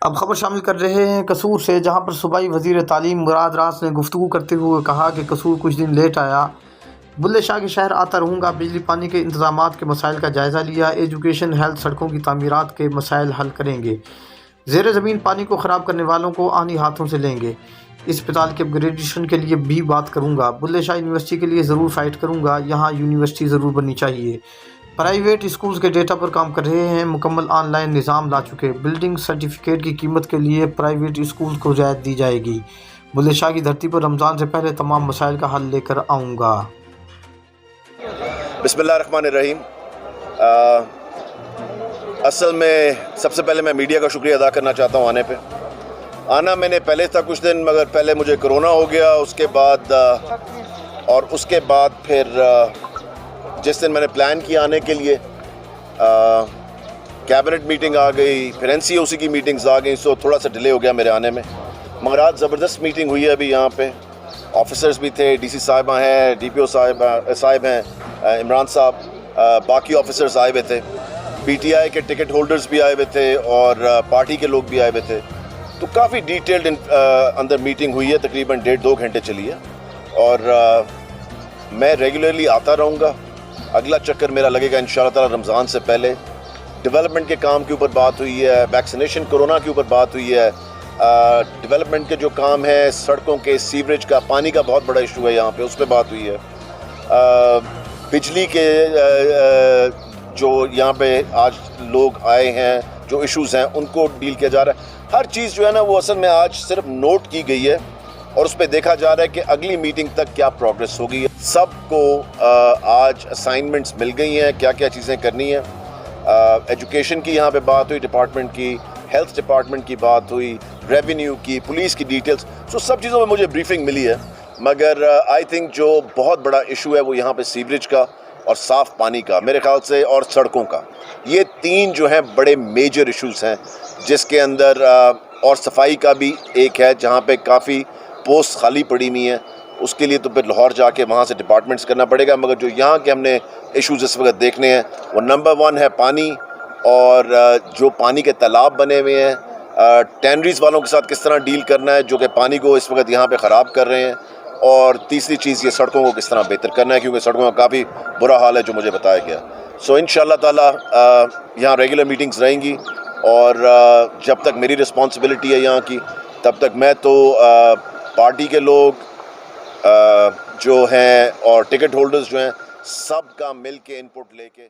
अब खबर शामिल कर रहे हैं कसूर से, जहां पर सूबाई वज़ीर तालीम मुराद रास ने गुफ्तगू करते हुए कहा कि कसूर कुछ दिन लेट आया। बुल्ले शाह के शहर आता रहूँगा। बिजली पानी के इंतजामात के मसाइल का जायज़ा लिया। एजुकेशन, हेल्थ, सड़कों की तामीरात के मसाइल हल करेंगे। ज़ेर ज़मीन पानी को ख़राब करने वालों को आनी हाथों से लेंगे। अस्पताल के अपग्रेडेशन के लिए भी बात करूँगा। बुल्ले शाह यूनिवर्सिटी के लिए ज़रूर फ़ाइट करूँगा। यहाँ यूनिवर्सिटी ज़रूर बननी चाहिए। प्राइवेट स्कूल्स के डेटा पर काम कर रहे हैं। मुकम्मल ऑनलाइन निज़ाम ला चुके। बिल्डिंग सर्टिफिकेट की कीमत के लिए प्राइवेट स्कूल को रियायत दी जाएगी। बुल्ले शाह की धरती पर रमज़ान से पहले तमाम मसाइल का हल लेकर आऊँगा। बिस्मिल्लाहिर्रहमानिर्रहीम। असल में सबसे पहले मैं मीडिया का शुक्रिया अदा करना चाहता हूँ। आना मैंने पहले था कुछ दिन, मगर पहले मुझे कोरोना हो गया। उसके बाद फिर जिस दिन मैंने प्लान किया आने के लिए कैबिनेट मीटिंग आ गई, फिर NCOC की मीटिंग्स आ गई, सो थोड़ा सा डिले हो गया मेरे आने में। मगर आज ज़बरदस्त मीटिंग हुई है। अभी यहाँ पे ऑफिसर्स भी थे, DC साहिबा हैं, DPO साहिब हैं, इमरान साहब, बाकी ऑफिसर्स आए हुए थे, PTI के टिकट होल्डर्स भी आए हुए थे और पार्टी के लोग भी आए हुए थे। तो काफ़ी डिटेल्ड अंदर मीटिंग हुई है, तकरीबन 1.5-2 घंटे चली है। और मैं रेगुलरली आता रहूँगा। अगला चक्कर मेरा लगेगा इंशाअल्लाह ताला रमज़ान से पहले। डेवलपमेंट के काम के ऊपर बात हुई है, वैक्सीनेशन, कोरोना के ऊपर बात हुई है, डेवलपमेंट के जो काम है, सड़कों के, सीवरेज का, पानी का बहुत बड़ा इशू है यहाँ पे, उस पर बात हुई है। बिजली के जो यहाँ पे आज लोग आए हैं, जो इश्यूज़ हैं, उनको डील किया जा रहा है। हर चीज़ जो है ना, वो असल में आज सिर्फ नोट की गई है और उस पर देखा जा रहा है कि अगली मीटिंग तक क्या प्रोग्रेस होगी। सबको आज असाइनमेंट्स मिल गई हैं, क्या क्या चीज़ें करनी है। एजुकेशन की यहाँ पे बात हुई, डिपार्टमेंट की, हेल्थ डिपार्टमेंट की बात हुई, रेवेन्यू की, पुलिस की डिटेल्स, तो सब चीज़ों में मुझे ब्रीफिंग मिली है। मगर आई थिंक जो बहुत बड़ा इशू है वो यहाँ पे सीवरेज का और साफ़ पानी का, मेरे ख्याल से, और सड़कों का। ये 3 जो हैं बड़े मेजर इश्यूज़ हैं, जिसके अंदर और सफाई का भी एक है, जहाँ पे काफ़ी पोस्ट खाली पड़ी हुई हैं। उसके लिए तो फिर लाहौर जाके वहाँ से डिपार्टमेंट्स करना पड़ेगा। मगर जो यहाँ के हमने इश्यूज़ इस वक्त देखने हैं, वो नंबर 1 है पानी, और जो पानी के तालाब बने हुए हैं, टैनरीज वालों के साथ किस तरह डील करना है, जो कि पानी को इस वक्त यहाँ पे ख़राब कर रहे हैं। और तीसरी चीज़, ये सड़कों को किस तरह बेहतर करना है, क्योंकि सड़कों का काफ़ी बुरा हाल है जो मुझे बताया गया। सो इंशाअल्लाह ताला यहाँ रेगुलर मीटिंग्स रहेंगी, और जब तक मेरी रिस्पॉन्सिबिलिटी है यहाँ की, तब तक मैं तो पार्टी के लोग जो हैं और टिकट होल्डर्स जो हैं, सब का मिल के इनपुट लेके